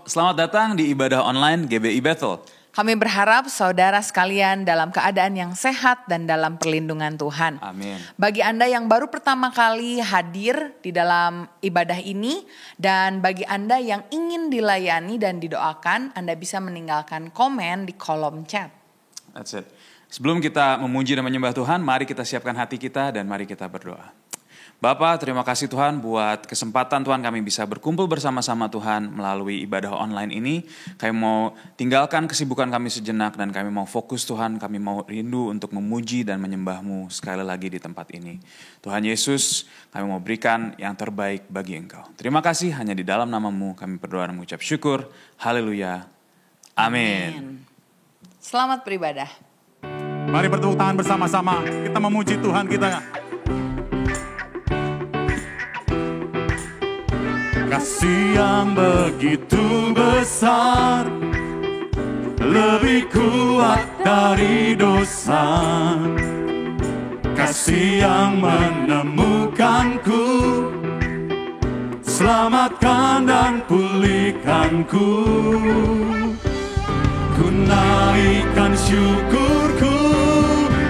Selamat datang di ibadah online GBI Bethel. Kami berharap saudara sekalian dalam keadaan yang sehat dan dalam perlindungan Tuhan. Amin. Bagi Anda yang baru pertama kali hadir di dalam ibadah ini, dan bagi Anda yang ingin dilayani dan didoakan, Anda bisa meninggalkan komen di kolom chat. That's it. Sebelum kita memuji dan menyembah Tuhan, mari kita siapkan hati kita dan mari kita berdoa. Bapa, terima kasih Tuhan buat kesempatan Tuhan kami bisa berkumpul bersama-sama Tuhan melalui ibadah online ini. Kami mau tinggalkan kesibukan kami sejenak dan kami mau fokus Tuhan, kami mau rindu untuk memuji dan menyembah-Mu sekali lagi di tempat ini. Tuhan Yesus, kami mau berikan yang terbaik bagi Engkau. Terima kasih, hanya di dalam nama-Mu kami berdoa dan mengucap syukur. Haleluya. Amin. Selamat beribadah. Mari bertepuk tangan bersama-sama, kita memuji Tuhan kita. Kasih yang begitu besar, lebih kuat dari dosa. Kasih yang menemukanku, selamatkan dan pulihkanku. Ku naikkan syukurku,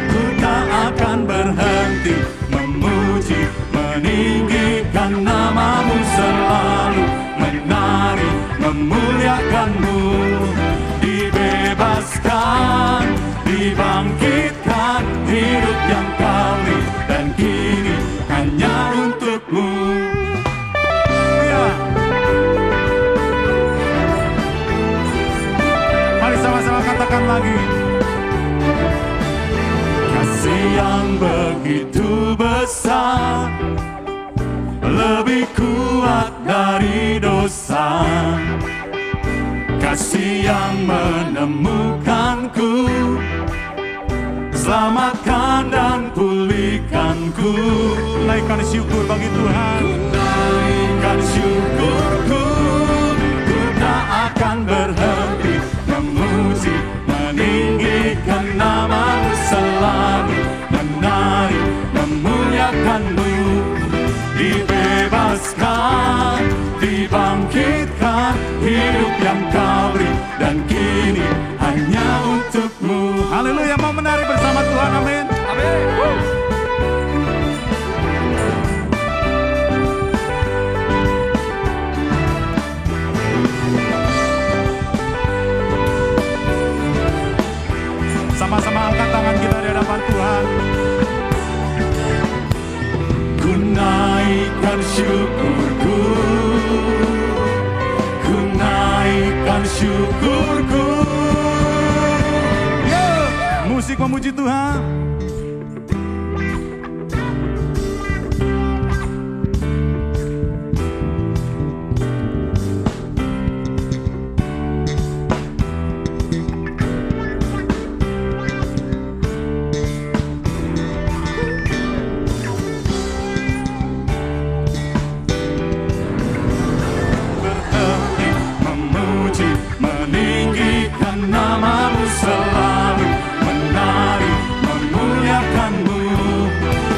ku tak akan berhenti memuji, meninggikan nama-Mu selalu, menari, memuliakan-Mu. Dibebaskan, dibangkitkan, hidup yang Kau beri, dan kini hanya untuk-Mu. Mari sama-sama katakan lagi. Kasih yang begitu besar, lebih kuat dari dosa. Kasih yang menemukanku, selamatkan dan pulihkanku. Naikkan syukur bagi Tuhan. Naikkan syukurku, ku tak akan berhenti memuji, meninggikan nama-Mu selalu, menari, memuliakan-Mu. Dibebaskan, dibangkitkan, hidup yang Kau beri, dan kini hanya untuk-Mu. Haleluya, mau menari bersama Tuhan, amin. Amin. Sama-sama angkat tangan kita di hadapan Tuhan. Ku naikkan syukurku, ku naikkan syukurku. Musik memuji Tuhan. Nama-Mu selalu, menari, memuliakan-Mu.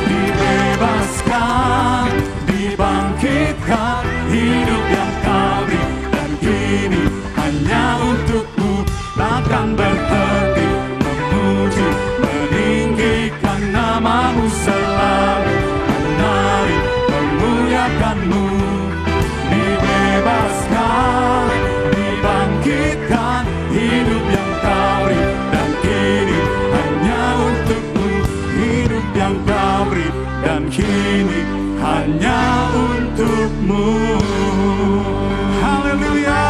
Dibebaskan, dibangkitkan, hidup yang Kau beri, dan kini hanya untuk-Mu. Takkan berhenti memuji, meninggikan nama-Mu selalu, menari, memuliakan-Mu. Dibebaskan, dibangkitkan, hidup yang Kau beri, dan kini hanya untuk-Mu. Hidup yang Kau beri, dan kini hanya untuk-Mu. Haleluya.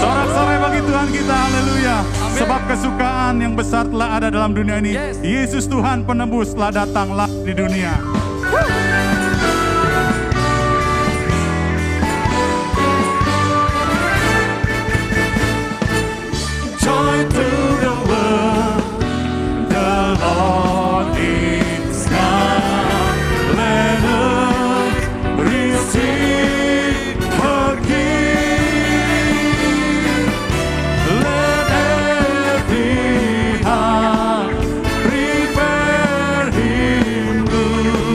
Sorak-sorai bagi Tuhan kita, haleluya. Sebab kesukaan yang besar telah ada dalam dunia ini. Yesus Tuhan penebus telah datanglah di dunia. Joy to the world, the Lord is come. Let us receive her King. Let every heart prepare Him good.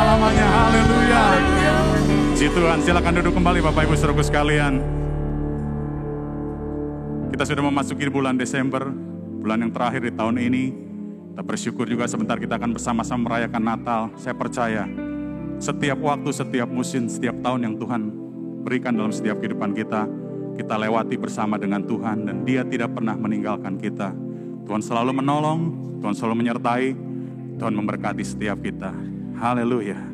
selama-lamanya. Haleluya. Puji Tuhan, silakan duduk kembali Bapak Ibu Saudaraku sekalian. Kita sudah memasuki bulan Desember, bulan yang terakhir di tahun ini. Kita bersyukur juga sebentar kita akan bersama-sama merayakan Natal. Saya percaya setiap waktu, setiap musim, setiap tahun yang Tuhan berikan dalam setiap kehidupan kita, kita lewati bersama dengan Tuhan dan Dia tidak pernah meninggalkan kita. Tuhan selalu menolong, Tuhan selalu menyertai, Tuhan memberkati setiap kita. Haleluya.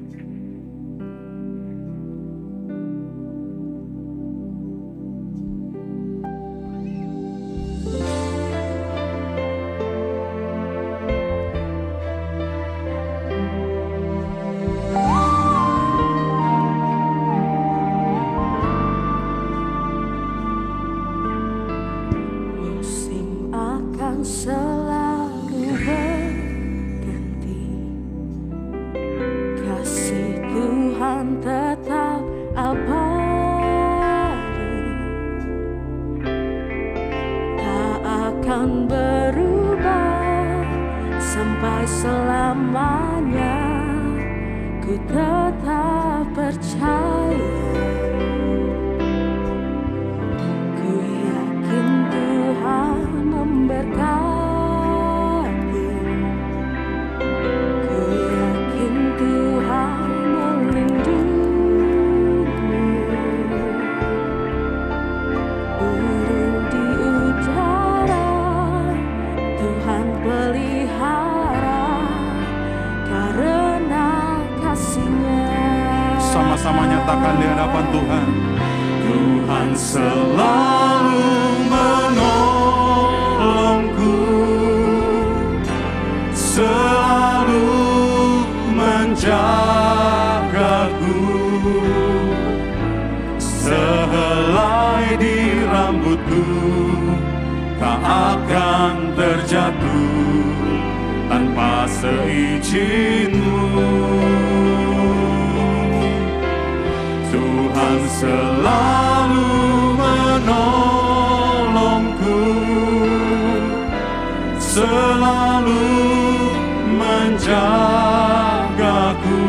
Sama-sama nyatakan di hadapan Tuhan. Tuhan selalu menolongku, selalu menjagaku, sehelai di rambutku tak akan terjatuh tanpa seizin-Mu. Tuhan selalu menolongku, selalu menjagaku.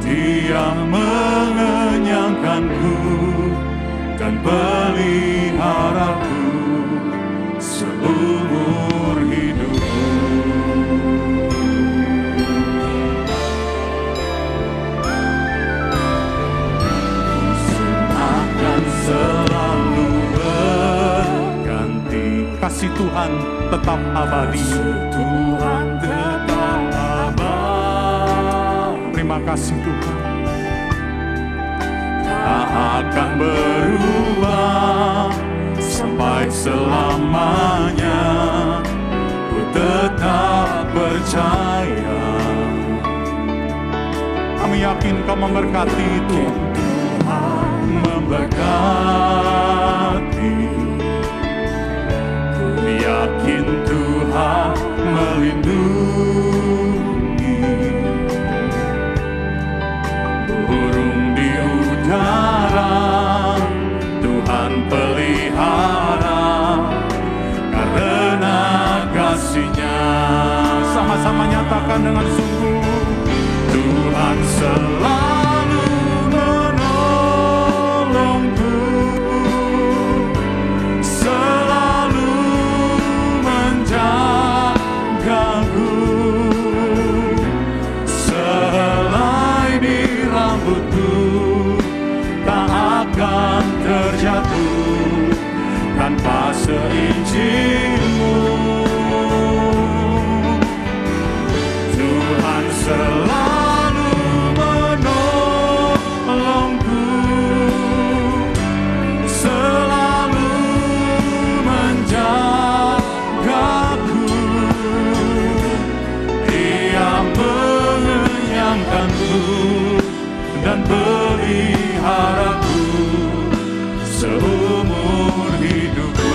Dia mengenyangkanku dan peliharaku seumur hidupku. Selalu berganti. Kasih Tuhan tetap abadi. Tuhan tetap abadi. Terima kasih Tuhan. Tak akan berubah sampai selamanya. Ku tetap percaya. Kami yakin Kau memberkati Tuhan. Memberkati, yakin Tuhan melindungi, burung di udara Tuhan pelihara karena kasih-Nya. Sama-sama nyatakan dengan sungguh, Tuhan selalu terjatuh tanpa seizin-Mu. Tuhan selalu menolongku, selalu menjagaku. Dia mengenyangkanku dan peliharaku seumur hidupku.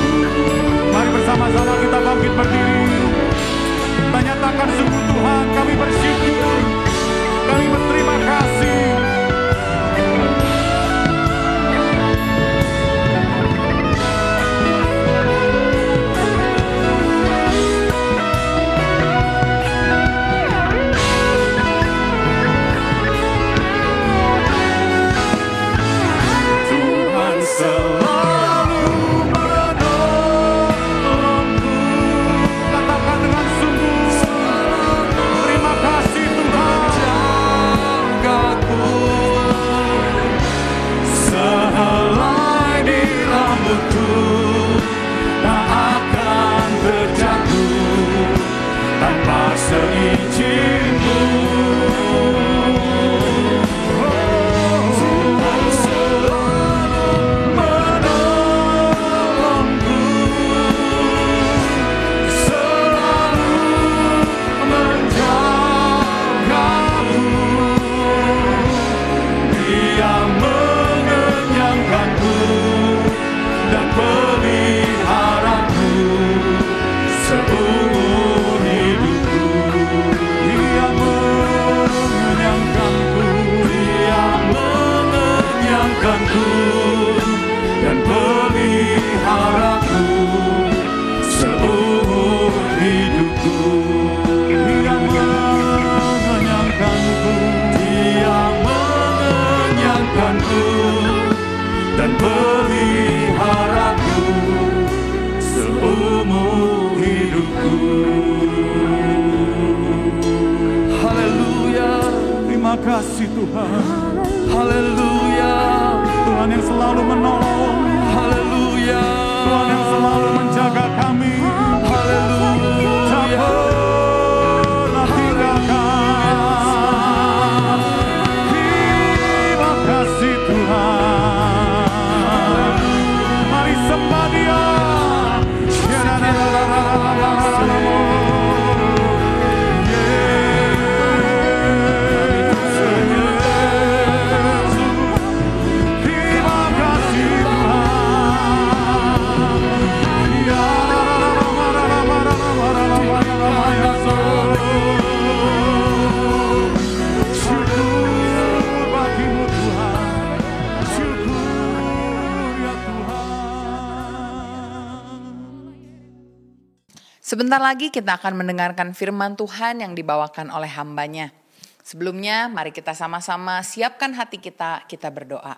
Mari bersama-sama kita bangkit berdiri. Kita nyatakan sungguh Tuhan, kami bersyukur, kami berterima kasih. Sehelai di rambutku tak akan terjatuh tanpa seizin-Mu. Tuhan selalu menolongku, selalu menjagaku. Dia mengenyangkanku dan peliharaku seumur hidupku. Dia mengenyangkanku, Dia mengenyangkanku dan peliharaku seumur hidupku. Dia mengenyangkanku, Dia mengenyangkanku dan peliharaku seumur hidupku. Haleluya. Terima kasih Tuhan. Haleluya. Tuhan yang selalu menolong. Haleluya. Tuhan yang selalu menjaga kami. Haleluya. Tak pernah tinggalkan. Terima kasih Tuhan. Mari sembah Dia. Terima kasih Tuhan. Syukur bagimu Tuhan. Syukur ya Tuhan. Sebentar lagi kita akan mendengarkan firman Tuhan yang dibawakan oleh hamba-Nya. Sebelumnya mari kita sama-sama siapkan hati kita berdoa.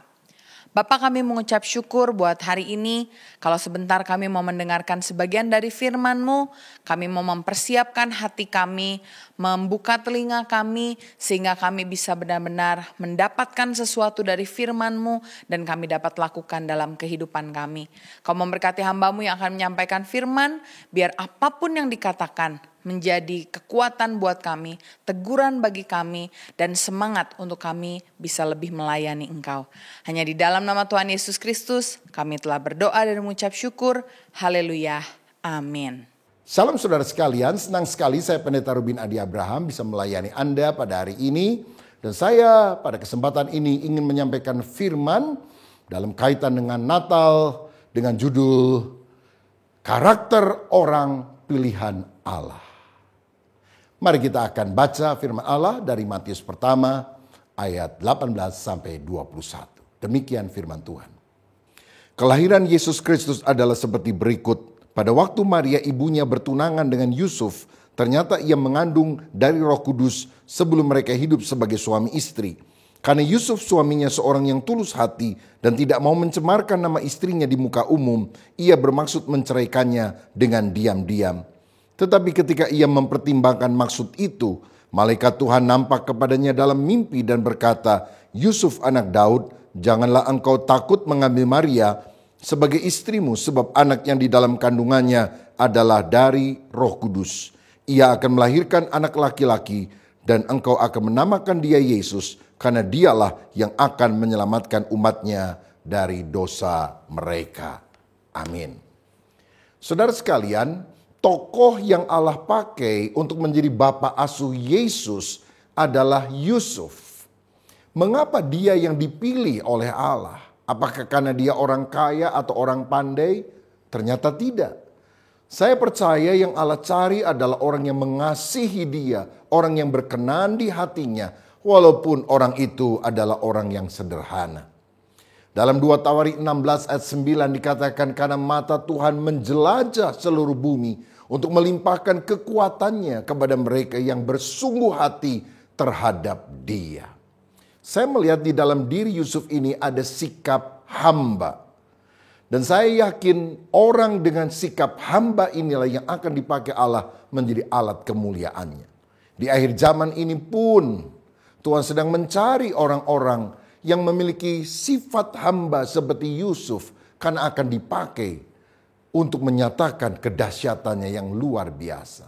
Bapa, kami mengucap syukur buat hari ini. Kalau sebentar kami mau mendengarkan sebagian dari firman-Mu, kami mau mempersiapkan hati kami, membuka telinga kami, sehingga kami bisa benar-benar mendapatkan sesuatu dari firman-Mu, dan kami dapat lakukan dalam kehidupan kami. Kau memberkati hamba-Mu yang akan menyampaikan firman, biar apapun yang dikatakan menjadi kekuatan buat kami, teguran bagi kami, dan semangat untuk kami bisa lebih melayani Engkau. Hanya di dalam nama Tuhan Yesus Kristus, kami telah berdoa dan mengucap syukur. Haleluya. Amin. Salam saudara sekalian, senang sekali saya Pendeta Rubin Adi Abraham bisa melayani Anda pada hari ini. Dan saya pada kesempatan ini ingin menyampaikan firman dalam kaitan dengan Natal dengan judul Karakter Orang Pilihan Allah. Mari kita akan baca firman Allah dari Matius pertama ayat 18 sampai 21. Demikian firman Tuhan. Kelahiran Yesus Kristus adalah seperti berikut. Pada waktu Maria ibunya bertunangan dengan Yusuf, ternyata ia mengandung dari Roh Kudus sebelum mereka hidup sebagai suami istri. Karena Yusuf suaminya seorang yang tulus hati dan tidak mau mencemarkan nama istrinya di muka umum, ia bermaksud menceraikannya dengan diam-diam. Tetapi ketika ia mempertimbangkan maksud itu, malaikat Tuhan nampak kepadanya dalam mimpi dan berkata, Yusuf anak Daud, janganlah engkau takut mengambil Maria sebagai istrimu, sebab anak yang di dalam kandungannya adalah dari Roh Kudus. Ia akan melahirkan anak laki-laki dan engkau akan menamakan dia Yesus, karena dialah yang akan menyelamatkan umatnya dari dosa mereka. Amin. Saudara sekalian, tokoh yang Allah pakai untuk menjadi bapa asuh Yesus adalah Yusuf. Mengapa dia yang dipilih oleh Allah? Apakah karena dia orang kaya atau orang pandai? Ternyata tidak. Saya percaya yang Allah cari adalah orang yang mengasihi dia, orang yang berkenan di hatinya, walaupun orang itu adalah orang yang sederhana. Dalam 2 Tawarik 16 ayat 9 dikatakan, karena mata Tuhan menjelajah seluruh bumi untuk melimpahkan kekuatannya kepada mereka yang bersungguh hati terhadap dia. Saya melihat di dalam diri Yusuf ini ada sikap hamba. Dan saya yakin orang dengan sikap hamba inilah yang akan dipakai Allah menjadi alat kemuliaannya. Di akhir zaman ini pun Tuhan sedang mencari orang-orang yang memiliki sifat hamba seperti Yusuf, karena akan dipakai untuk menyatakan kedahsyatannya yang luar biasa.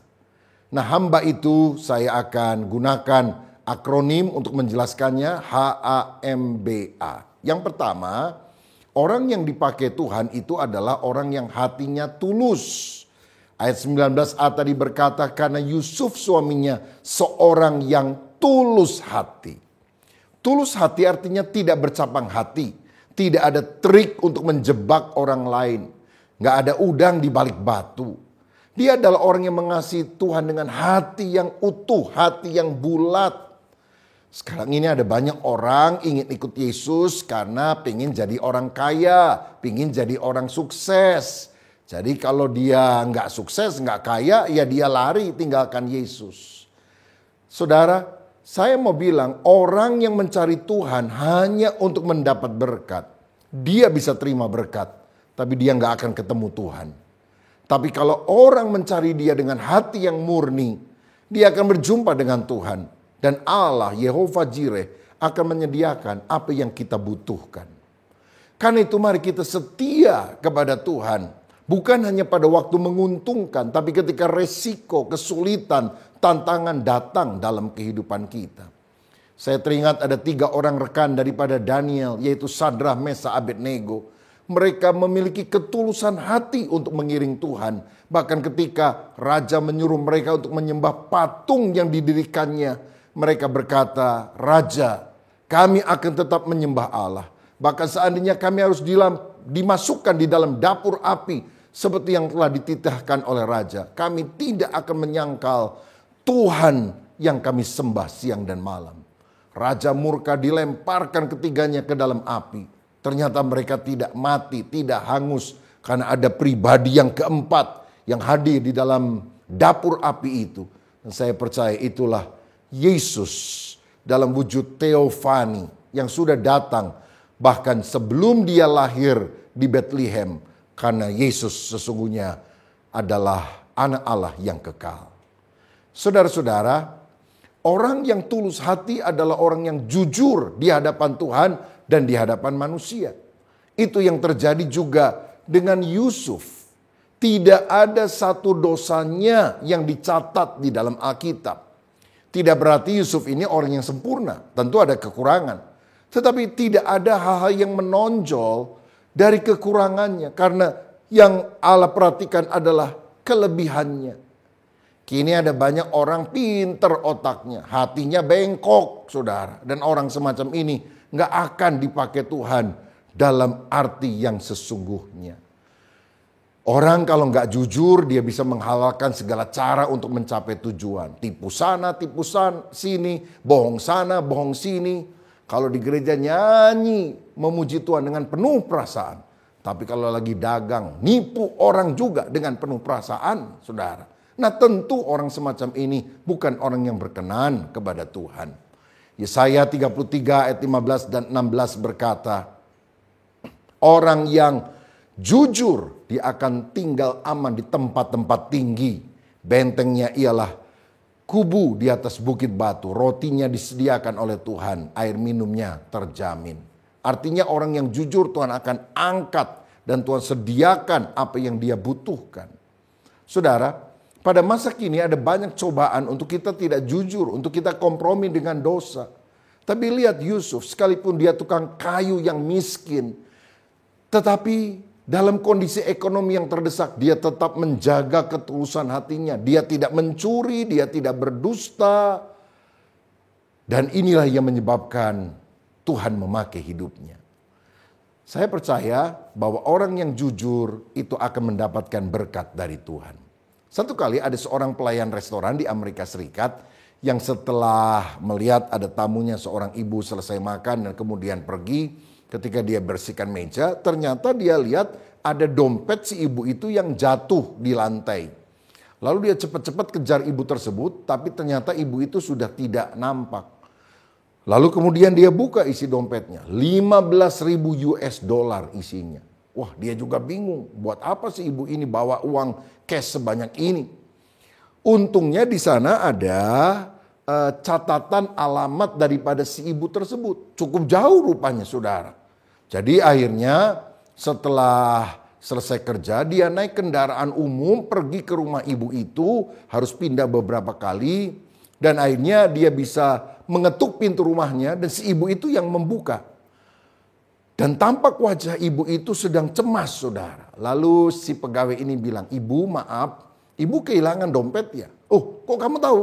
Nah, hamba itu saya akan gunakan akronim untuk menjelaskannya, HAMBA. Yang pertama, orang yang dipakai Tuhan itu adalah orang yang hatinya tulus. Ayat 19a tadi berkata, karena Yusuf suaminya seorang yang tulus hati. Tulus hati artinya tidak bercabang hati. Tidak ada trik untuk menjebak orang lain. Nggak ada udang di balik batu. Dia adalah orang yang mengasihi Tuhan dengan hati yang utuh, hati yang bulat. Sekarang ini ada banyak orang ingin ikut Yesus karena pengen jadi orang kaya, pengen jadi orang sukses. Jadi kalau dia nggak sukses, nggak kaya, ya dia lari tinggalkan Yesus. Saudara, saya mau bilang orang yang mencari Tuhan hanya untuk mendapat berkat. Dia bisa terima berkat, tapi dia nggak akan ketemu Tuhan. Tapi kalau orang mencari dia dengan hati yang murni, dia akan berjumpa dengan Tuhan. Dan Allah, Yehovah Jireh, akan menyediakan apa yang kita butuhkan. Karena itu mari kita setia kepada Tuhan. Bukan hanya pada waktu menguntungkan, tapi ketika resiko, kesulitan, tantangan datang dalam kehidupan kita. Saya teringat ada 3 orang rekan daripada Daniel, yaitu Sadrah, Mesah, Abednego. Mereka memiliki ketulusan hati untuk mengiring Tuhan. Bahkan ketika raja menyuruh mereka untuk menyembah patung yang didirikannya, mereka berkata, Raja, kami akan tetap menyembah Allah. Bahkan seandainya kami harus dimasukkan di dalam dapur api, seperti yang telah dititahkan oleh Raja, kami tidak akan menyangkal Tuhan yang kami sembah siang dan malam. Raja murka, dilemparkan ketiganya ke dalam api. Ternyata mereka tidak mati, tidak hangus. Karena ada pribadi yang keempat yang hadir di dalam dapur api itu. Dan saya percaya itulah Yesus dalam wujud teofani yang sudah datang. Bahkan sebelum dia lahir di Bethlehem. Karena Yesus sesungguhnya adalah anak Allah yang kekal. Saudara-saudara, orang yang tulus hati adalah orang yang jujur di hadapan Tuhan dan di hadapan manusia. Itu yang terjadi juga dengan Yusuf. Tidak ada satu dosanya yang dicatat di dalam Alkitab. Tidak berarti Yusuf ini orang yang sempurna. Tentu ada kekurangan. Tetapi tidak ada hal-hal yang menonjol dari kekurangannya. Karena yang Allah perhatikan adalah kelebihannya. Kini ada banyak orang pinter otaknya. Hatinya bengkok, saudara. Dan orang semacam ini nggak akan dipakai Tuhan dalam arti yang sesungguhnya. Orang kalau nggak jujur, dia bisa menghalalkan segala cara untuk mencapai tujuan. Tipu sana, tipu sini, bohong sana, bohong sini. Kalau di gereja nyanyi, memuji Tuhan dengan penuh perasaan. Tapi kalau lagi dagang, nipu orang juga dengan penuh perasaan, saudara. Nah tentu orang semacam ini bukan orang yang berkenan kepada Tuhan. Yesaya 33 ayat 15 dan 16 berkata, orang yang jujur dia akan tinggal aman di tempat-tempat tinggi. Bentengnya ialah kubu di atas bukit batu. Rotinya disediakan oleh Tuhan, air minumnya terjamin. Artinya orang yang jujur Tuhan akan angkat dan Tuhan sediakan apa yang dia butuhkan. Saudara, pada masa kini ada banyak cobaan untuk kita tidak jujur, untuk kita kompromi dengan dosa. Tapi lihat Yusuf, sekalipun dia tukang kayu yang miskin, tetapi dalam kondisi ekonomi yang terdesak, dia tetap menjaga ketulusan hatinya. Dia tidak mencuri, dia tidak berdusta. Dan inilah yang menyebabkan Tuhan memakai hidupnya. Saya percaya bahwa orang yang jujur itu akan mendapatkan berkat dari Tuhan. Satu kali ada seorang pelayan restoran di Amerika Serikat yang setelah melihat ada tamunya seorang ibu selesai makan dan kemudian pergi, ketika dia bersihkan meja, ternyata dia lihat ada dompet si ibu itu yang jatuh di lantai. Lalu dia cepat-cepat kejar ibu tersebut, tapi ternyata ibu itu sudah tidak nampak. Lalu kemudian dia buka isi dompetnya, 15.000 US dollar isinya. Wah, dia juga bingung, buat apa sih ibu ini bawa uang cash sebanyak ini? Untungnya di sana ada catatan alamat daripada si ibu tersebut. Cukup jauh rupanya saudara. Jadi akhirnya setelah selesai kerja dia naik kendaraan umum pergi ke rumah ibu itu. Harus pindah beberapa kali. Dan akhirnya dia bisa mengetuk pintu rumahnya dan si ibu itu yang membuka. Dan tampak wajah ibu itu sedang cemas saudara. Lalu si pegawai ini bilang, "Ibu maaf, ibu kehilangan dompet ya?" "Oh, kok kamu tahu?"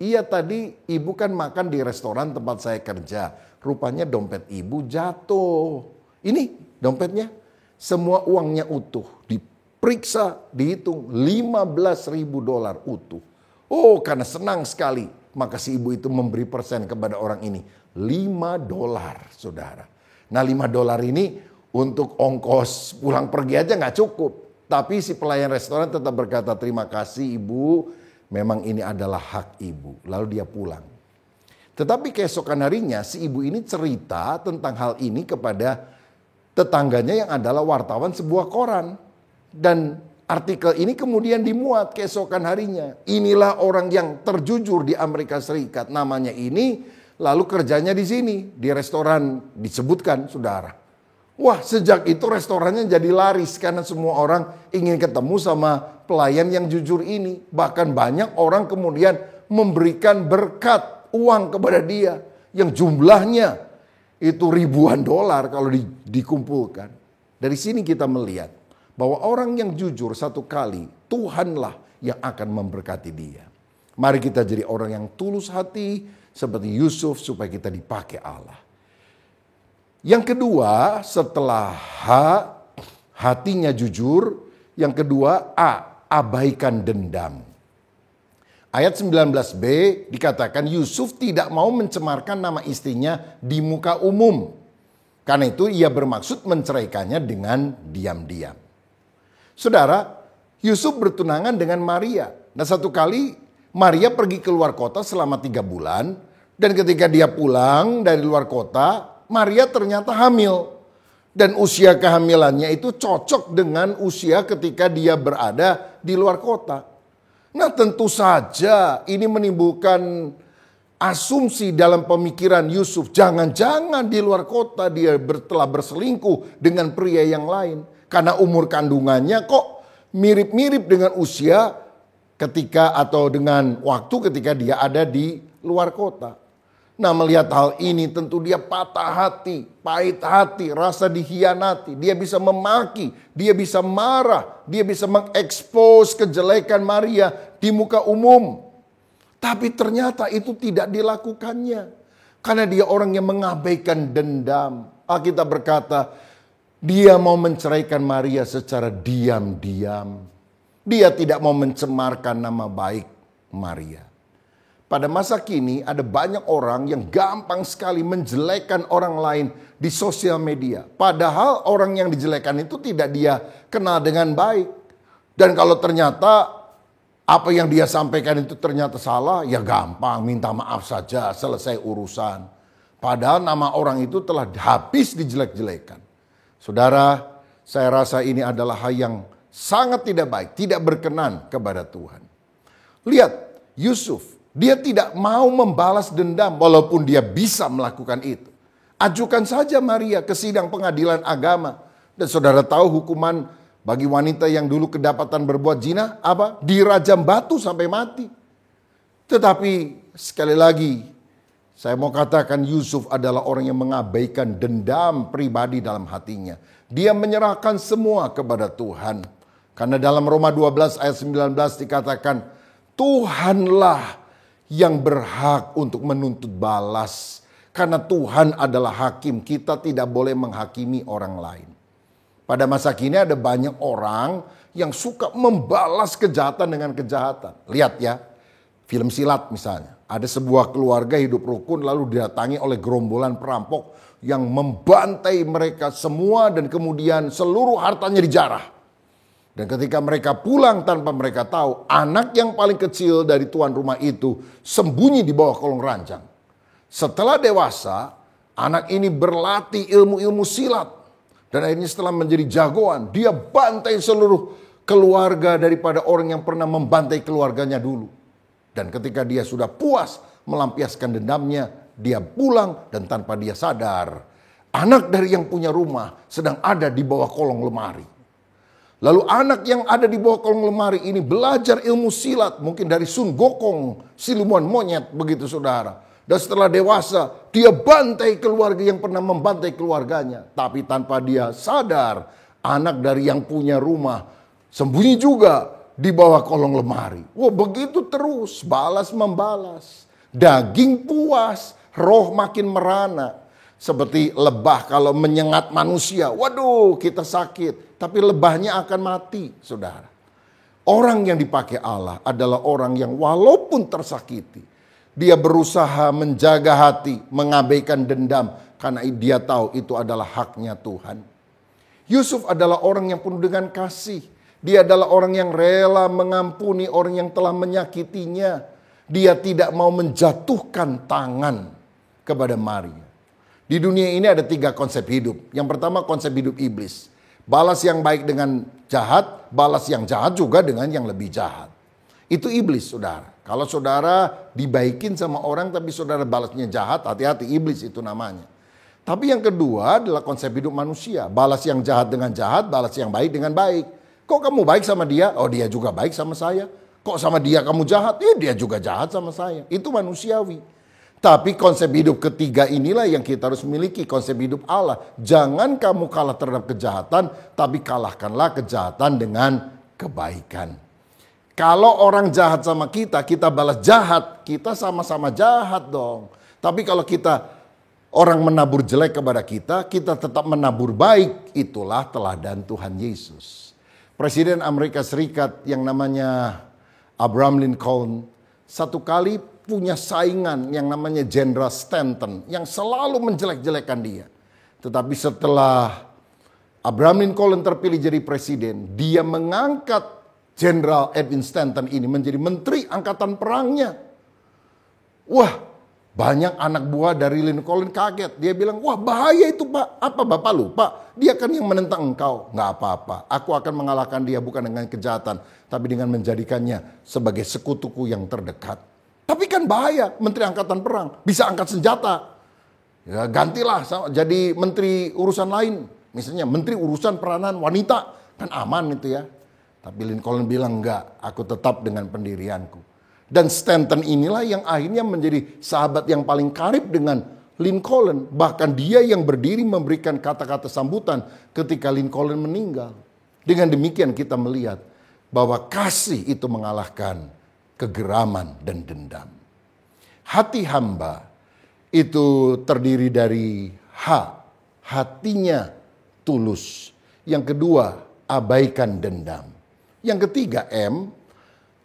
"Iya tadi ibu kan makan di restoran tempat saya kerja. Rupanya dompet ibu jatuh. Ini dompetnya." Semua uangnya utuh. Diperiksa, dihitung $15.000 utuh. Oh, karena senang sekali. Maka si ibu itu memberi persen kepada orang ini. $5 saudara. Nah $5 ini untuk ongkos pulang pergi aja gak cukup. Tapi si pelayan restoran tetap berkata, "Terima kasih ibu. Memang ini adalah hak ibu." Lalu dia pulang. Tetapi keesokan harinya si ibu ini cerita tentang hal ini kepada tetangganya yang adalah wartawan sebuah koran. Dan artikel ini kemudian dimuat keesokan harinya. Inilah orang yang terjujur di Amerika Serikat. Namanya ini, lalu kerjanya di sini. Di restoran disebutkan saudara. Wah, sejak itu restorannya jadi laris. Karena semua orang ingin ketemu sama pelayan yang jujur ini. Bahkan banyak orang kemudian memberikan berkat uang kepada dia. Yang jumlahnya itu ribuan dolar kalau dikumpulkan. Dari sini kita melihat bahwa orang yang jujur satu kali, Tuhanlah yang akan memberkati dia. Mari kita jadi orang yang tulus hati seperti Yusuf supaya kita dipakai Allah. Yang kedua, setelah hatinya jujur, yang kedua abaikan dendam. Ayat 19b dikatakan Yusuf tidak mau mencemarkan nama istrinya di muka umum. Karena itu ia bermaksud menceraikannya dengan diam-diam. Saudara, Yusuf bertunangan dengan Maria. Nah satu kali Maria pergi ke luar kota selama 3 bulan. Dan ketika dia pulang dari luar kota, Maria ternyata hamil. Dan usia kehamilannya itu cocok dengan usia ketika dia berada di luar kota. Nah tentu saja ini menimbulkan asumsi dalam pemikiran Yusuf. Jangan-jangan di luar kota dia telah berselingkuh dengan pria yang lain. Karena umur kandungannya kok mirip-mirip dengan usia ketika atau dengan waktu ketika dia ada di luar kota. Nah melihat hal ini tentu dia patah hati, pahit hati, rasa dikhianati. Dia bisa memaki, dia bisa marah, dia bisa mengekspos kejelekan Maria di muka umum. Tapi ternyata itu tidak dilakukannya. Karena dia orang yang mengabaikan dendam. Alkitab berkata, dia mau menceraikan Maria secara diam-diam. Dia tidak mau mencemarkan nama baik Maria. Pada masa kini ada banyak orang yang gampang sekali menjelekkan orang lain di sosial media. Padahal orang yang dijelekan itu tidak dia kenal dengan baik. Dan kalau ternyata apa yang dia sampaikan itu ternyata salah, ya gampang minta maaf saja, selesai urusan. Padahal nama orang itu telah habis dijelek-jelekan. Saudara, saya rasa ini adalah hal yang sangat tidak baik, tidak berkenan kepada Tuhan. Lihat, Yusuf, dia tidak mau membalas dendam walaupun dia bisa melakukan itu. Ajukan saja Maria ke sidang pengadilan agama. Dan saudara tahu hukuman bagi wanita yang dulu kedapatan berbuat zina apa? Dirajam batu sampai mati. Tetapi sekali lagi saya mau katakan Yusuf adalah orang yang mengabaikan dendam pribadi dalam hatinya. Dia menyerahkan semua kepada Tuhan. Karena dalam Roma 12 ayat 19 dikatakan Tuhanlah yang berhak untuk menuntut balas. Karena Tuhan adalah hakim, kita tidak boleh menghakimi orang lain. Pada masa kini ada banyak orang yang suka membalas kejahatan dengan kejahatan. Lihat ya, film silat misalnya. Ada sebuah keluarga hidup rukun lalu didatangi oleh gerombolan perampok yang membantai mereka semua dan kemudian seluruh hartanya dijarah. Dan ketika mereka pulang tanpa mereka tahu, anak yang paling kecil dari tuan rumah itu sembunyi di bawah kolong ranjang. Setelah dewasa, anak ini berlatih ilmu-ilmu silat. Dan akhirnya setelah menjadi jagoan, dia bantai seluruh keluarga daripada orang yang pernah membantai keluarganya dulu. Dan ketika dia sudah puas melampiaskan dendamnya. Dia pulang dan tanpa dia sadar, anak dari yang punya rumah sedang ada di bawah kolong lemari. Lalu anak yang ada di bawah kolong lemari ini belajar ilmu silat, mungkin dari Sun Gokong, siluman monyet begitu saudara. Dan setelah dewasa, dia bantai keluarga yang pernah membantai keluarganya. Tapi tanpa dia sadar, anak dari yang punya rumah sembunyi juga di bawah kolong lemari. Wah, begitu terus, balas membalas. Daging puas, roh makin merana. Seperti lebah kalau menyengat manusia. Waduh, kita sakit. Tapi lebahnya akan mati, saudara. Orang yang dipakai Allah adalah orang yang walaupun tersakiti, dia berusaha menjaga hati, mengabaikan dendam. Karena dia tahu itu adalah haknya Tuhan. Yusuf adalah orang yang penuh dengan kasih. Dia adalah orang yang rela mengampuni orang yang telah menyakitinya. Dia tidak mau menjatuhkan tangan kepada Maria. Di dunia ini ada 3 konsep hidup. Yang pertama konsep hidup iblis. Balas yang baik dengan jahat, balas yang jahat juga dengan yang lebih jahat. Itu iblis, saudara. Kalau saudara dibaikin sama orang tapi saudara balasnya jahat, hati-hati, iblis itu namanya. Tapi yang kedua adalah konsep hidup manusia. Balas yang jahat dengan jahat, balas yang baik dengan baik. Kok kamu baik sama dia? Oh, dia juga baik sama saya. Kok sama dia kamu jahat? Dia juga jahat sama saya. Itu manusiawi. Tapi konsep hidup ketiga inilah yang kita harus miliki, konsep hidup Allah. Jangan kamu kalah terhadap kejahatan, tapi kalahkanlah kejahatan dengan kebaikan. Kalau orang jahat sama kita, kita balas jahat, kita sama-sama jahat dong. Tapi kalau orang menabur jelek kepada kita, kita tetap menabur baik. Itulah teladan Tuhan Yesus. Presiden Amerika Serikat yang namanya Abraham Lincoln, satu kali punya saingan yang namanya Jenderal Stanton yang selalu menjelek-jelekan dia. Tetapi setelah Abraham Lincoln terpilih jadi presiden, dia mengangkat Jenderal Edwin Stanton ini menjadi menteri angkatan perangnya. Wah, banyak anak buah dari Lincoln kaget. Dia bilang, wah bahaya itu Pak. Apa Bapak lupa? Dia kan yang menentang engkau. Nggak apa-apa. Aku akan mengalahkan dia bukan dengan kejahatan, tapi dengan menjadikannya sebagai sekutuku yang terdekat. Tapi kan bahaya, menteri angkatan perang. Bisa angkat senjata. Ya, gantilah jadi menteri urusan lain. Misalnya menteri urusan peranan wanita. Kan aman itu ya. Tapi Lincoln bilang enggak, aku tetap dengan pendirianku. Dan Stanton inilah yang akhirnya menjadi sahabat yang paling karib dengan Lincoln. Bahkan dia yang berdiri memberikan kata-kata sambutan ketika Lincoln meninggal. Dengan demikian kita melihat bahwa kasih itu mengalahkan kegeraman dan dendam. Hati hamba itu terdiri dari hatinya tulus. Yang kedua, abaikan dendam. Yang ketiga,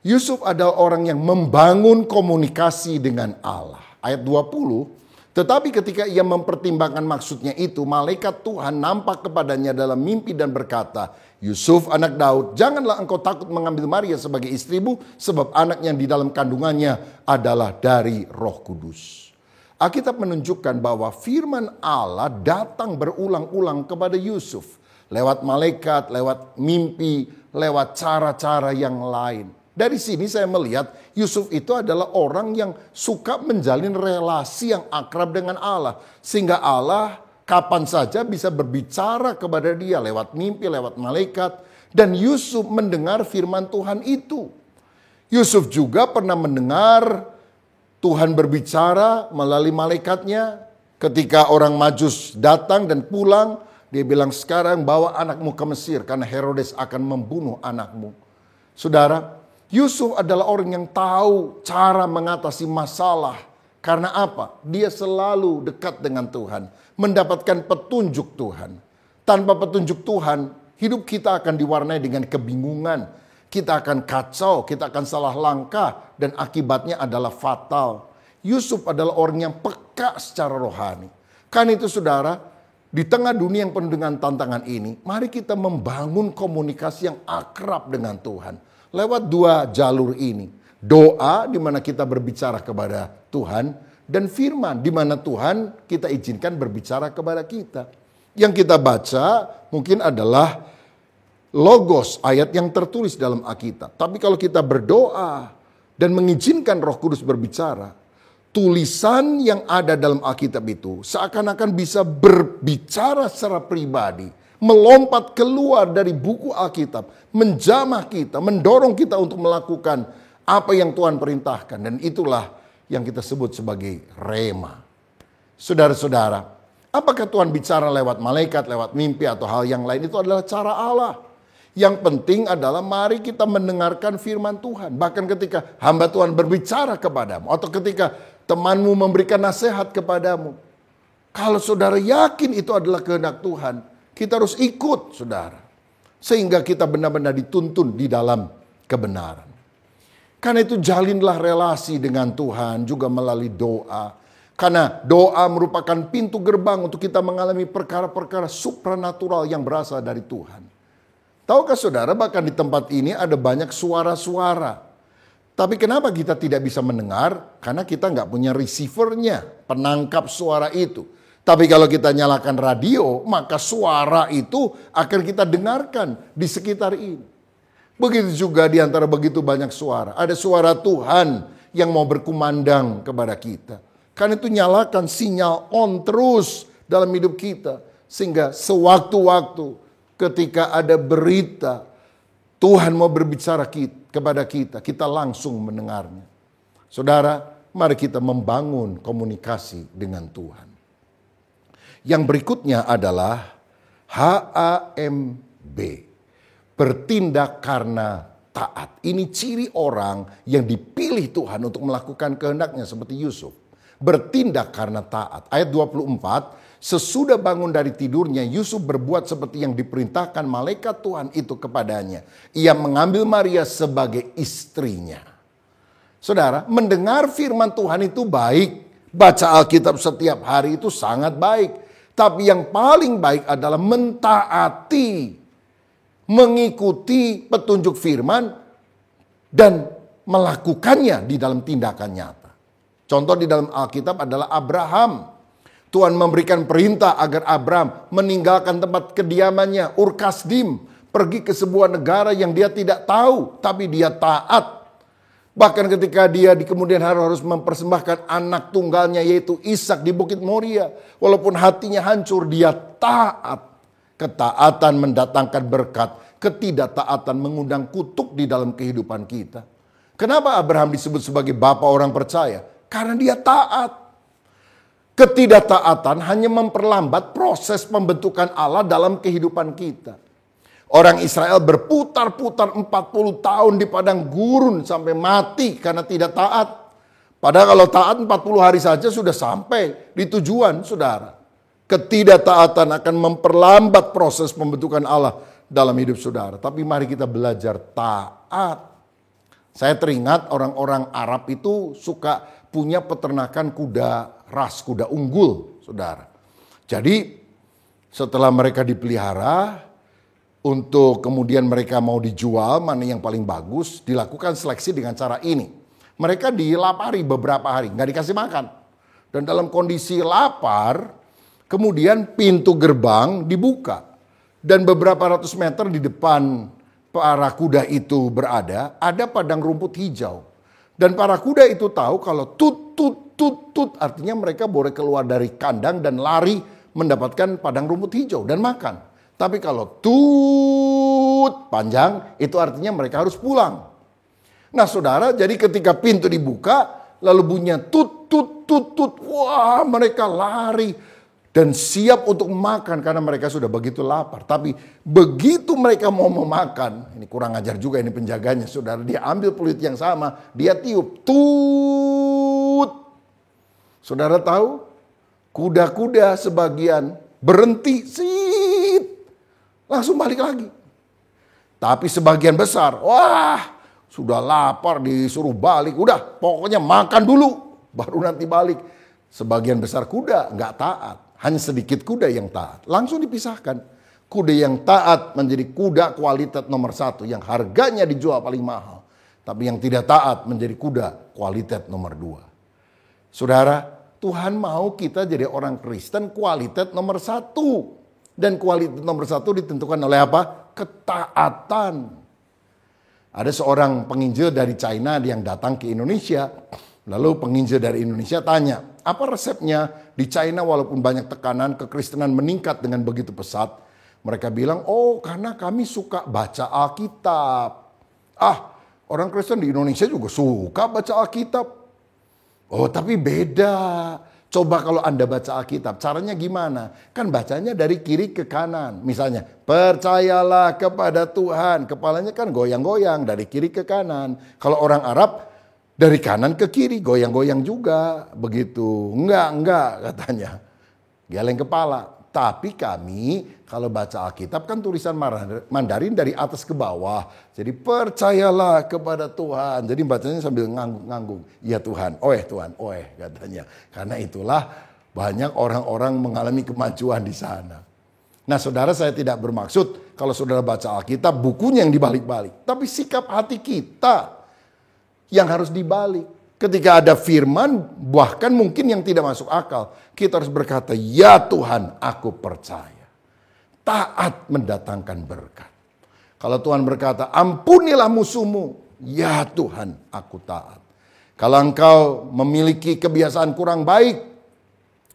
Yusuf adalah orang yang membangun komunikasi dengan Allah. Ayat 20, tetapi ketika ia mempertimbangkan maksudnya itu, malaikat Tuhan nampak kepadanya dalam mimpi dan berkata, Yusuf anak Daud, janganlah engkau takut mengambil Maria sebagai istrimu, sebab anak yang di dalam kandungannya adalah dari Roh Kudus. Alkitab menunjukkan bahwa firman Allah datang berulang-ulang kepada Yusuf. Lewat malaikat, lewat mimpi, lewat cara-cara yang lain. Dari sini saya melihat Yusuf itu adalah orang yang suka menjalin relasi yang akrab dengan Allah. Sehingga Allah kapan saja bisa berbicara kepada dia lewat mimpi, lewat malaikat. Dan Yusuf mendengar firman Tuhan itu. Yusuf juga pernah mendengar Tuhan berbicara melalui malaikatnya. Ketika orang Majus datang dan pulang, dia bilang sekarang bawa anakmu ke Mesir karena Herodes akan membunuh anakmu. Saudara, Yusuf adalah orang yang tahu cara mengatasi masalah. Karena apa? Dia selalu dekat dengan Tuhan. Mendapatkan petunjuk Tuhan. Tanpa petunjuk Tuhan, hidup kita akan diwarnai dengan kebingungan. Kita akan kacau, kita akan salah langkah. Dan akibatnya adalah fatal. Yusuf adalah orang yang peka secara rohani. Karena itu saudara, di tengah dunia yang penuh dengan tantangan ini, mari kita membangun komunikasi yang akrab dengan Tuhan. Lewat 2 jalur ini. Doa di mana kita berbicara kepada Tuhan. Dan firman di mana Tuhan kita izinkan berbicara kepada kita. Yang kita baca mungkin adalah logos, ayat yang tertulis dalam Alkitab. Tapi kalau kita berdoa dan mengizinkan Roh Kudus berbicara, tulisan yang ada dalam Alkitab itu seakan-akan bisa berbicara secara pribadi, melompat keluar dari buku Alkitab, menjamah kita, mendorong kita untuk melakukan apa yang Tuhan perintahkan. Dan itulah yang kita sebut sebagai rema. Saudara-saudara, apakah Tuhan bicara lewat malaikat, lewat mimpi atau hal yang lain? Itu adalah cara Allah. Yang penting adalah mari kita mendengarkan firman Tuhan. Bahkan ketika hamba Tuhan berbicara kepadamu, atau ketika temanmu memberikan nasihat kepadamu, kalau saudara yakin itu adalah kehendak Tuhan, kita harus ikut, saudara. Sehingga kita benar-benar dituntun di dalam kebenaran. Karena itu jalinlah relasi dengan Tuhan juga melalui doa. Karena doa merupakan pintu gerbang untuk kita mengalami perkara-perkara supranatural yang berasal dari Tuhan. Tahukah saudara, bahkan di tempat ini ada banyak suara-suara. Tapi kenapa kita tidak bisa mendengar? Karena kita nggak punya receivernya, penangkap suara itu. Tapi kalau kita nyalakan radio, maka suara itu akan kita dengarkan di sekitar ini. Begitu juga di antara begitu banyak suara. Ada suara Tuhan yang mau berkumandang kepada kita. Karena itu nyalakan sinyal on terus dalam hidup kita. Sehingga sewaktu-waktu ketika ada berita Tuhan mau berbicara kepada kita, kita langsung mendengarnya. Saudara, mari kita membangun komunikasi dengan Tuhan. Yang berikutnya adalah HAMB. Bertindak karena taat. Ini ciri orang yang dipilih Tuhan untuk melakukan kehendaknya seperti Yusuf. Bertindak karena taat. Ayat 24, sesudah bangun dari tidurnya, Yusuf berbuat seperti yang diperintahkan malaikat Tuhan itu kepadanya. Ia mengambil Maria sebagai istrinya. Saudara, mendengar firman Tuhan itu baik. Baca Alkitab setiap hari itu sangat baik. Tapi yang paling baik adalah mentaati, mengikuti petunjuk firman, dan melakukannya di dalam tindakan nyata. Contoh di dalam Alkitab adalah Abraham. Tuhan memberikan perintah agar Abraham meninggalkan tempat kediamannya, Ur Kasdim, pergi ke sebuah negara yang dia tidak tahu, tapi dia taat. Bahkan ketika dia di kemudian hari harus mempersembahkan anak tunggalnya yaitu Ishak di Bukit Moria, walaupun hatinya hancur, dia taat. Ketaatan mendatangkan berkat, ketidaktaatan mengundang kutuk di dalam kehidupan kita. Kenapa Abraham disebut sebagai bapa orang percaya? Karena dia taat. Ketidaktaatan hanya memperlambat proses pembentukan Allah dalam kehidupan kita. Orang Israel berputar-putar 40 tahun di padang gurun sampai mati karena tidak taat. Padahal kalau taat 40 hari saja sudah sampai di tujuan, saudara. Ketidaktaatan akan memperlambat proses pembentukan Allah dalam hidup saudara. Tapi mari kita belajar taat. Saya teringat orang-orang Arab itu suka punya peternakan kuda ras, kuda unggul, saudara. Jadi setelah mereka dipelihara, untuk kemudian mereka mau dijual, mana yang paling bagus, dilakukan seleksi dengan cara ini. Mereka dilapari beberapa hari, nggak dikasih makan. Dan dalam kondisi lapar, kemudian pintu gerbang dibuka. Dan beberapa ratus meter di depan para kuda itu berada, ada padang rumput hijau. Dan para kuda itu tahu kalau tut, tut, tut, tut, artinya mereka boleh keluar dari kandang dan lari mendapatkan padang rumput hijau dan makan. Tapi kalau tut panjang, itu artinya mereka harus pulang. Nah saudara, jadi ketika pintu dibuka, lalu bunyinya tut, tut, tut, tut. Wah, mereka lari dan siap untuk makan karena mereka sudah begitu lapar. Tapi begitu mereka mau memakan, ini kurang ajar juga ini penjaganya, saudara. Dia ambil peluit yang sama, dia tiup, tut. Saudara tahu, kuda-kuda sebagian berhenti, sit, langsung balik lagi. Tapi sebagian besar, wah, sudah lapar disuruh balik, udah pokoknya makan dulu, baru nanti balik. Sebagian besar kuda nggak taat. Hanya sedikit kuda yang taat. Langsung dipisahkan. Kuda yang taat menjadi kuda kualitas nomor 1. Yang harganya dijual paling mahal. Tapi yang tidak taat menjadi kuda kualitas nomor 2. Saudara, Tuhan mau kita jadi orang Kristen kualitas nomor 1. Dan kualitas nomor 1 ditentukan oleh apa? Ketaatan. Ada seorang penginjil dari China yang datang ke Indonesia. Lalu penginjil dari Indonesia tanya, apa resepnya di China walaupun banyak tekanan, kekristenan meningkat dengan begitu pesat? Mereka bilang, oh karena kami suka baca Alkitab. Orang Kristen di Indonesia juga suka baca Alkitab. Oh tapi beda. Coba kalau Anda baca Alkitab, caranya gimana? Kan bacanya dari kiri ke kanan. Misalnya, percayalah kepada Tuhan. Kepalanya kan goyang-goyang dari kiri ke kanan. Kalau orang Arab, dari kanan ke kiri, goyang-goyang juga. Begitu. Enggak katanya. Geleng kepala. Tapi kami kalau baca Alkitab kan tulisan Mandarin dari atas ke bawah. Jadi percayalah kepada Tuhan. Jadi bacanya sambil ngangguk-ngangguk. Ya Tuhan, Tuhan, katanya. Karena itulah banyak orang-orang mengalami kemajuan di sana. Nah saudara, saya tidak bermaksud kalau saudara baca Alkitab bukunya yang dibalik-balik. Tapi sikap hati kita yang harus dibalik. Ketika ada firman, bahkan mungkin yang tidak masuk akal, kita harus berkata, ya Tuhan, aku percaya. Taat mendatangkan berkat. Kalau Tuhan berkata, ampunilah musuhmu, ya Tuhan, aku taat. Kalau engkau memiliki kebiasaan kurang baik,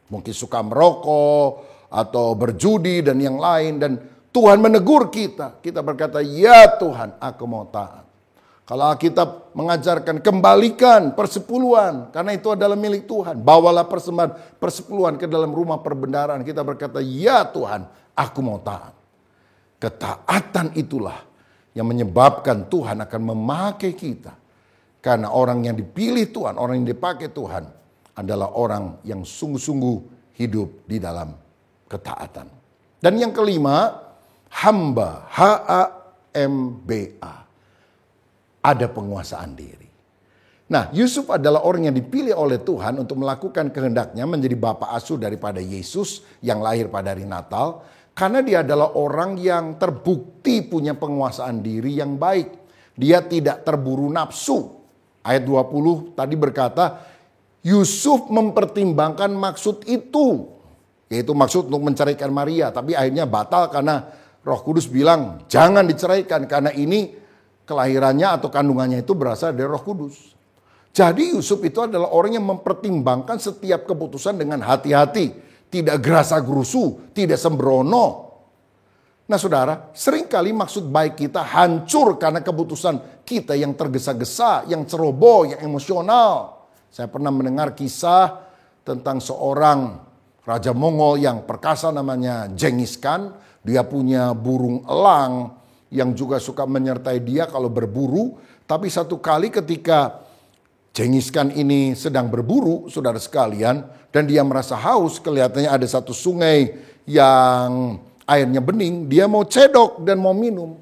mungkin suka merokok, atau berjudi dan yang lain, dan Tuhan menegur kita berkata, ya Tuhan, aku mau taat. Kalau Alkitab mengajarkan kembalikan persepuluhan karena itu adalah milik Tuhan. Bawalah persembahan persepuluhan ke dalam rumah perbendaharaan. Kita berkata, ya Tuhan, aku mau taat. Ketaatan itulah yang menyebabkan Tuhan akan memakai kita. Karena orang yang dipilih Tuhan, orang yang dipakai Tuhan adalah orang yang sungguh-sungguh hidup di dalam ketaatan. Dan yang kelima, hamba, H-A-M-B-A. Ada penguasaan diri. Nah, Yusuf adalah orang yang dipilih oleh Tuhan untuk melakukan kehendaknya menjadi bapak asuh daripada Yesus yang lahir pada hari Natal. Karena dia adalah orang yang terbukti punya penguasaan diri yang baik. Dia tidak terburu nafsu. Ayat 20 tadi berkata, Yusuf mempertimbangkan maksud itu. Yaitu maksud untuk menceraikan Maria. Tapi akhirnya batal karena Roh Kudus bilang, jangan diceraikan karena ini kelahirannya atau kandungannya itu berasal dari Roh Kudus. Jadi Yusuf itu adalah orang yang mempertimbangkan setiap keputusan dengan hati-hati. Tidak gerasa-gerusu, tidak sembrono. Nah saudara, seringkali maksud baik kita hancur karena keputusan kita yang tergesa-gesa, yang ceroboh, yang emosional. Saya pernah mendengar kisah tentang seorang Raja Mongol yang perkasa namanya Genghis Khan. Dia punya burung elang yang juga suka menyertai dia kalau berburu. Tapi satu kali ketika Genghis Khan ini sedang berburu, saudara sekalian, dan dia merasa haus, kelihatannya ada satu sungai yang airnya bening, dia mau cedok dan mau minum.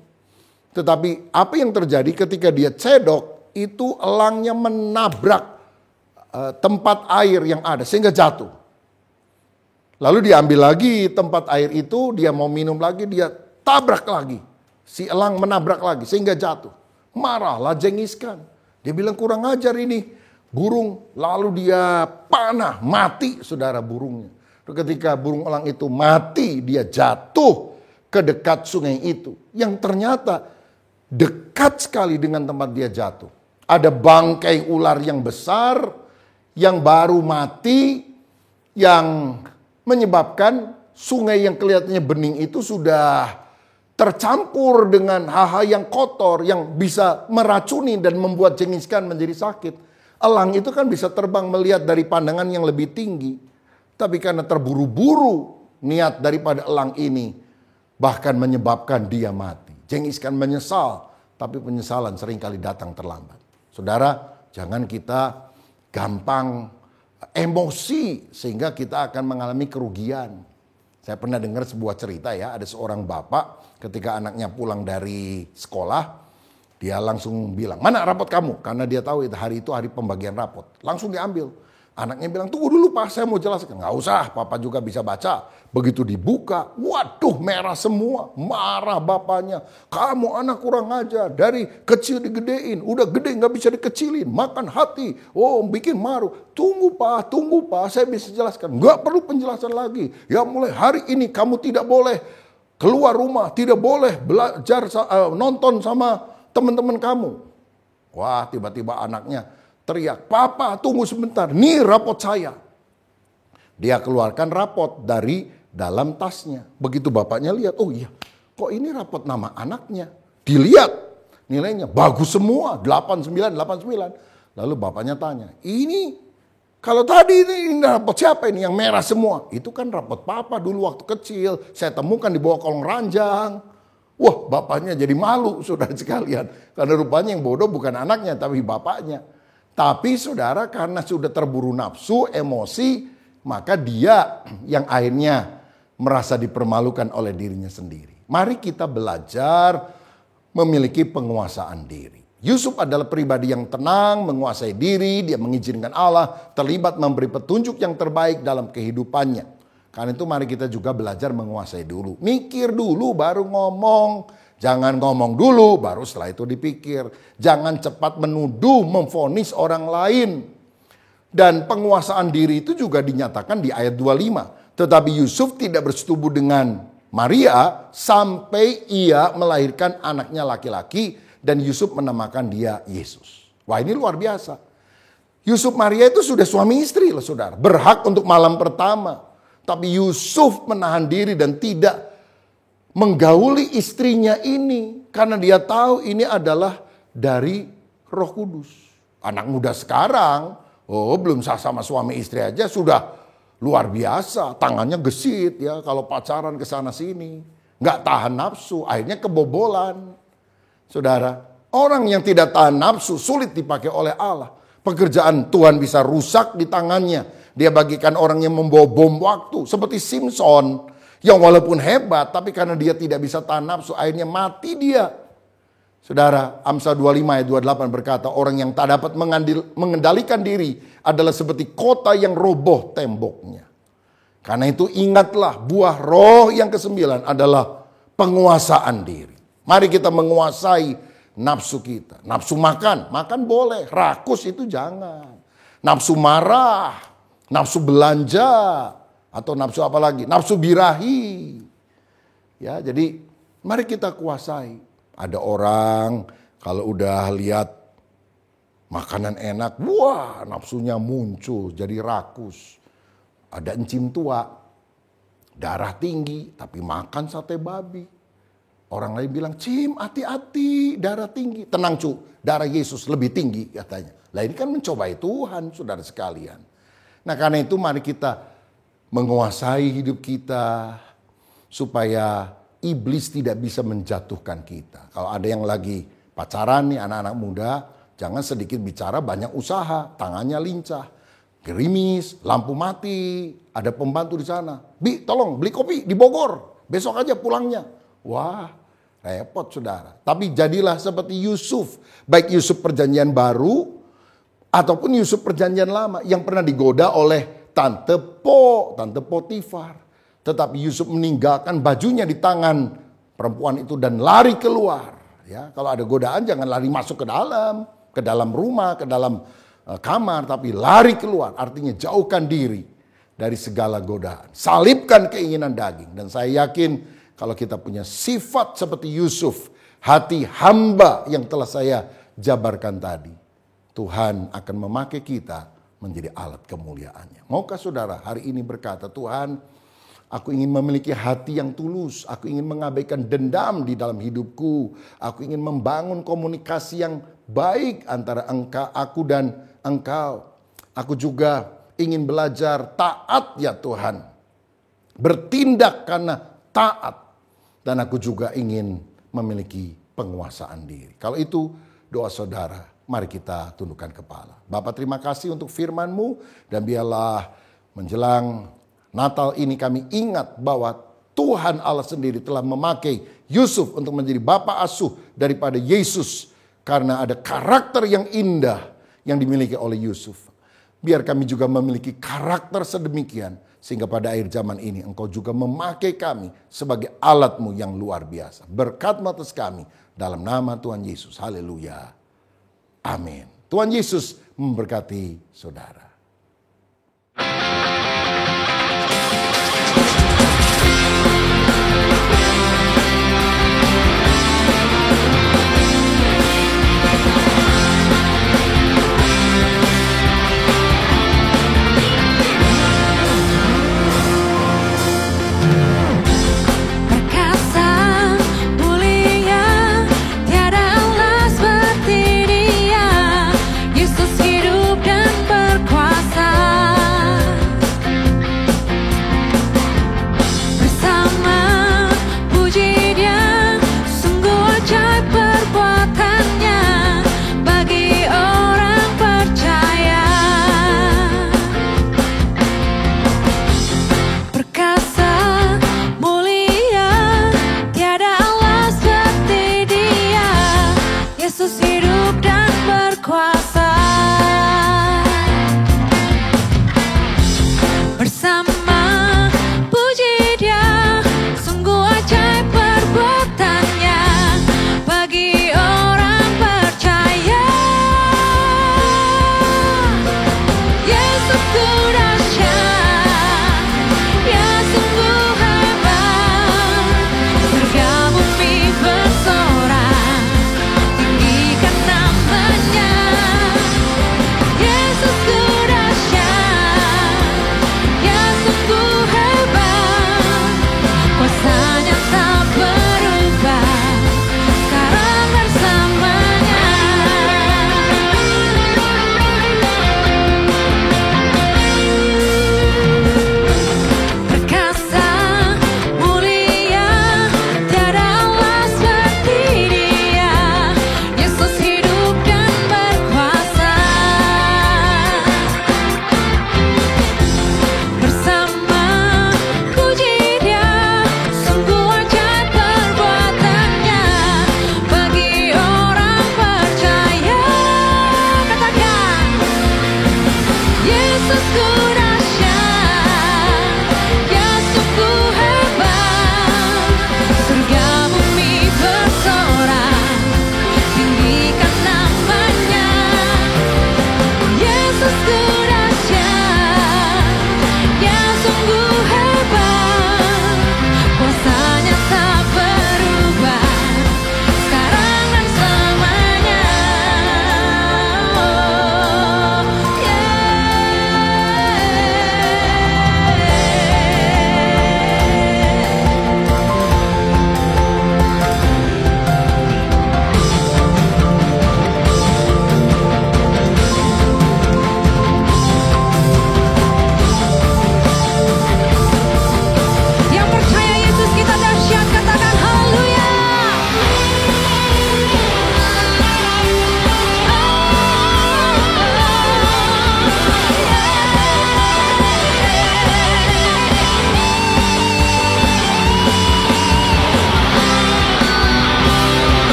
Tetapi apa yang terjadi ketika dia cedok, itu elangnya menabrak tempat air yang ada sehingga jatuh. Lalu diambil lagi tempat air itu, dia mau minum lagi, dia tabrak lagi. Si elang menabrak lagi sehingga jatuh. Marahlah Genghis Khan. Dia bilang kurang ajar ini burung. Lalu dia panah, mati saudara burungnya. Ketika burung elang itu mati, dia jatuh ke dekat sungai itu. Yang ternyata dekat sekali dengan tempat dia jatuh. Ada bangkai ular yang besar, yang baru mati, yang menyebabkan sungai yang kelihatannya bening itu sudah tercampur dengan hal-hal yang kotor yang bisa meracuni dan membuat Genghis Khan menjadi sakit. Elang itu kan bisa terbang melihat dari pandangan yang lebih tinggi. Tapi karena terburu-buru niat daripada elang ini bahkan menyebabkan dia mati. Genghis Khan menyesal, tapi penyesalan seringkali datang terlambat. Saudara, jangan kita gampang emosi sehingga kita akan mengalami kerugian. Saya pernah dengar sebuah cerita ya, ada seorang bapak ketika anaknya pulang dari sekolah, dia langsung bilang, mana rapot kamu? Karena dia tahu hari itu hari pembagian rapot. Langsung diambil. Anaknya bilang, tunggu dulu Pak, saya mau jelaskan. Nggak usah, Papa juga bisa baca. Begitu dibuka, waduh merah semua. Marah bapaknya. Kamu anak kurang ajar, dari kecil digedein. Udah gede nggak bisa dikecilin, makan hati. Oh bikin maru. Tunggu Pak, saya bisa jelaskan. Nggak perlu penjelasan lagi. Ya mulai hari ini kamu tidak boleh keluar rumah, tidak boleh belajar nonton sama teman-teman kamu. Wah tiba-tiba anaknya teriak, "Papa, tunggu sebentar, nih rapot saya." Dia keluarkan rapot dari dalam tasnya. Begitu bapaknya lihat, oh iya, kok ini rapot nama anaknya. Dilihat nilainya, bagus semua, 89. Lalu bapaknya tanya, "Ini kalau tadi ini rapot siapa ini yang merah semua?" "Itu kan rapot papa dulu waktu kecil, saya temukan di bawah kolong ranjang." Wah, bapaknya jadi malu, saudara sekalian. Karena rupanya yang bodoh bukan anaknya, tapi bapaknya. Tapi saudara, karena sudah terburu nafsu, emosi, maka dia yang akhirnya merasa dipermalukan oleh dirinya sendiri. Mari kita belajar memiliki penguasaan diri. Yusuf adalah pribadi yang tenang, menguasai diri, dia mengizinkan Allah terlibat memberi petunjuk yang terbaik dalam kehidupannya. Karena itu mari kita juga belajar menguasai dulu. Mikir dulu baru ngomong. Jangan ngomong dulu baru setelah itu dipikir. Jangan cepat menuduh, memvonis orang lain. Dan penguasaan diri itu juga dinyatakan di ayat 25. Tetapi Yusuf tidak bersetubuh dengan Maria sampai ia melahirkan anaknya laki-laki. Dan Yusuf menamakan dia Yesus. Wah, ini luar biasa. Yusuf Maria itu sudah suami istri loh saudara. Berhak untuk malam pertama. Tapi Yusuf menahan diri dan tidak menggauli istrinya ini. Karena dia tahu ini adalah dari Roh Kudus. Anak muda sekarang, belum sah sama suami istri aja sudah luar biasa. Tangannya gesit ya kalau pacaran ke sana sini. Nggak tahan nafsu, akhirnya kebobolan. Saudara, orang yang tidak tahan nafsu sulit dipakai oleh Allah. Pekerjaan Tuhan bisa rusak di tangannya. Dia bagikan orang yang membawa bom waktu. Seperti Simpson. Yang walaupun hebat. Tapi karena dia tidak bisa tahan nafsu. Akhirnya mati dia. Saudara, Amsal 25 ayat 28 berkata. Orang yang tak dapat mengendalikan diri. Adalah seperti kota yang roboh temboknya. Karena itu ingatlah. Buah roh yang ke-9 adalah penguasaan diri. Mari kita menguasai nafsu kita. Nafsu makan. Makan boleh. Rakus itu jangan. Nafsu marah. Nafsu belanja, atau nafsu apa lagi? Nafsu birahi. Ya, jadi mari kita kuasai. Ada orang kalau udah lihat makanan enak, wah nafsunya muncul jadi rakus. Ada encim tua, darah tinggi tapi makan sate babi. Orang lain bilang, "Cim, hati-hati, darah tinggi." Tenang cu, darah Yesus lebih tinggi katanya. Lah ini kan mencobai Tuhan, saudara sekalian. Nah karena itu mari kita menguasai hidup kita supaya iblis tidak bisa menjatuhkan kita. Kalau ada yang lagi pacaran nih anak-anak muda, jangan sedikit bicara banyak usaha, tangannya lincah, gerimis, lampu mati, ada pembantu di sana. "Bi, tolong beli kopi di Bogor, besok aja pulangnya." Wah, repot saudara. Tapi jadilah seperti Yusuf, baik Yusuf perjanjian baru ataupun Yusuf perjanjian lama yang pernah digoda oleh Tante Potifar. Tetapi Yusuf meninggalkan bajunya di tangan perempuan itu dan lari keluar. Ya, kalau ada godaan jangan lari masuk ke dalam rumah, ke dalam kamar. Tapi lari keluar artinya jauhkan diri dari segala godaan. Salibkan keinginan daging. Dan saya yakin kalau kita punya sifat seperti Yusuf, hati hamba yang telah saya jabarkan tadi, Tuhan akan memakai kita menjadi alat kemuliaannya. Maukah saudara hari ini berkata, "Tuhan, aku ingin memiliki hati yang tulus. Aku ingin mengabaikan dendam di dalam hidupku. Aku ingin membangun komunikasi yang baik antara aku dan Engkau. Aku juga ingin belajar taat ya Tuhan. Bertindak karena taat. Dan aku juga ingin memiliki penguasaan diri." Kalau itu doa saudara. Mari kita tundukkan kepala. Bapa, terima kasih untuk firman-Mu. Dan biarlah menjelang Natal ini kami ingat bahwa Tuhan Allah sendiri telah memakai Yusuf untuk menjadi bapa asuh daripada Yesus. Karena ada karakter yang indah yang dimiliki oleh Yusuf. Biar kami juga memiliki karakter sedemikian. Sehingga pada akhir zaman ini Engkau juga memakai kami sebagai alat-Mu yang luar biasa. Berkat-Mu atas kami dalam nama Tuhan Yesus. Haleluya. Amin. Tuhan Yesus memberkati saudara.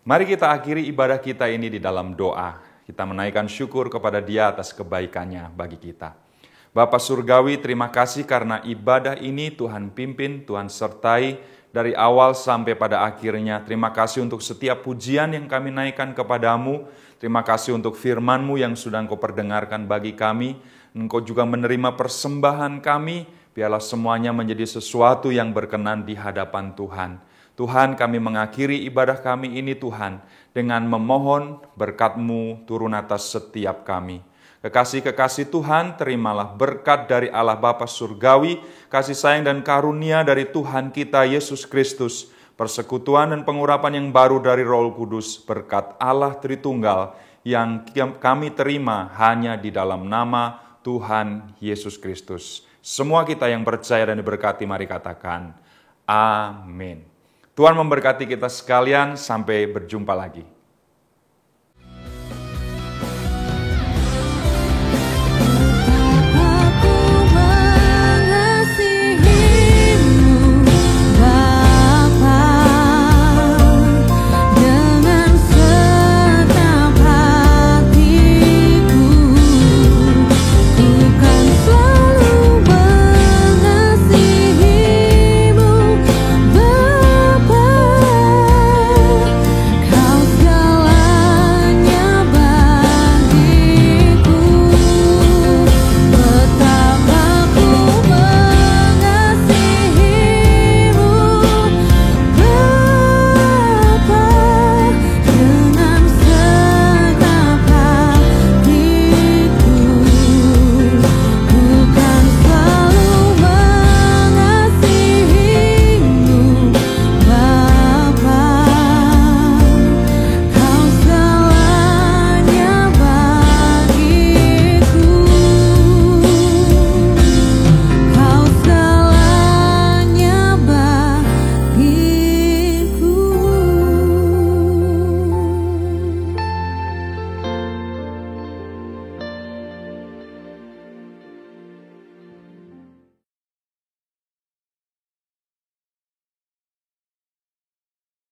Mari kita akhiri ibadah kita ini di dalam doa. Kita menaikkan syukur kepada Dia atas kebaikannya bagi kita. Bapa Surgawi, terima kasih karena ibadah ini Tuhan pimpin, Tuhan sertai dari awal sampai pada akhirnya. Terima kasih untuk setiap pujian yang kami naikkan kepadamu. Terima kasih untuk firman-Mu yang sudah Engkau perdengarkan bagi kami. Engkau juga menerima persembahan kami. Biarlah semuanya menjadi sesuatu yang berkenan di hadapan Tuhan. Tuhan, kami mengakhiri ibadah kami ini Tuhan, dengan memohon berkat-Mu turun atas setiap kami. Kekasih-kekasih Tuhan, terimalah berkat dari Allah Bapa Surgawi, kasih sayang dan karunia dari Tuhan kita Yesus Kristus, persekutuan dan pengurapan yang baru dari Roh Kudus, berkat Allah Tritunggal yang kami terima hanya di dalam nama Tuhan Yesus Kristus. Semua kita yang percaya dan diberkati, mari katakan, amin. Tuhan memberkati kita sekalian, sampai berjumpa lagi.